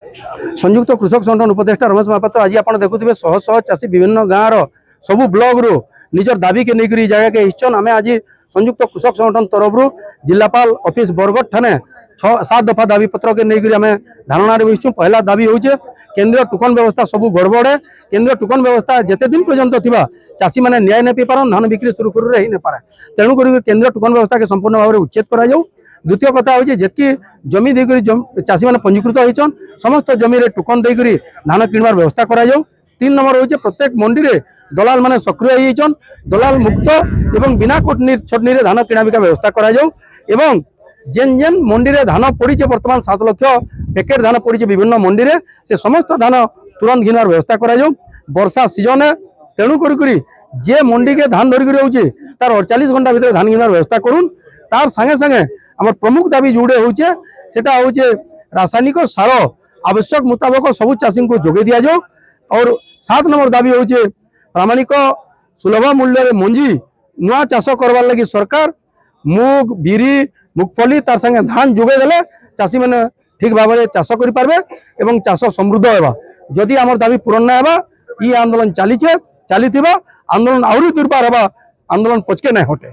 संयुक्त कृषक संगठन उपदेष्टा रमेश महापात्र आज आप देखुए शह शह चाषी विभिन्न गाँव सबू ब्लॉक रू निजर दाबी के लेकर जगह के हिस्सन आम आज संयुक्त कृषक संगठन तरफ जिलापाल ऑफिस बरगढ़ ठाने 6-7 दफा दाबी पत्र के लेकर आम धारणा बसचु। पहला दाबी हूँ केंद्रीय टोकन व्यवस्था सबू गड़बड़ है। केंद्रीय टोकन व्यवस्था जिते दिन पर्यंत थी चाषी मैंने न्याय नहीं पारन धान बिक्री सुरखुरु ही नहीं पारे तेणुक केंद्रीय टोकन व्यवस्था के संपूर्ण भाव में उच्छेद कर। द्वितीय कथा हूँ जी जमी देकर चाषी मैंने पंजीकृत होती समस्त जमी टोकन देकर धान किणवार व्यवस्था कर। 3 नंबर हूँ प्रत्येक मंडी में दलाल मैंने सक्रिय होचन दलाल मुक्त एवं बिना कोटनी छटनी धान किणा बिका व्यवस्था कर। जेन जेन मंडी में धान पड़ी बर्तमान 7 लाख पैकेट धान पड़ी विभिन्न मंडी में से समस्त धान तुरंत घिनार व्यवस्था कर। वर्षा सीजन है तेणुक जे मंडी के धान धरिक रोचे तार 48 घंटा भितर धान घिनार व्यवस्था करूँ। तार संगे संगे आम प्रमुख दाबी जोड़े होचे सेटा होचे रासायनिक सार आवश्यक मुताबक सबू चाषी को जोगे दि जाओ। और 7 नंबर दाबी होचे प्रामाणिक सुलभ मूल्य मंजी नुआ चाष करवार लगी सरकार मुग बिरी मुगफली तार संगे धान जोगे देले चाषी मैंने ठीक भाव में चाष कर पारबे एवं चाष समृद्ध होगा। जदि आम दाबी पूरण ना होगा ये आंदोलन चली आंदोलन आहरी दुर्बार होगा आंदोलन पचके नहीं हटे।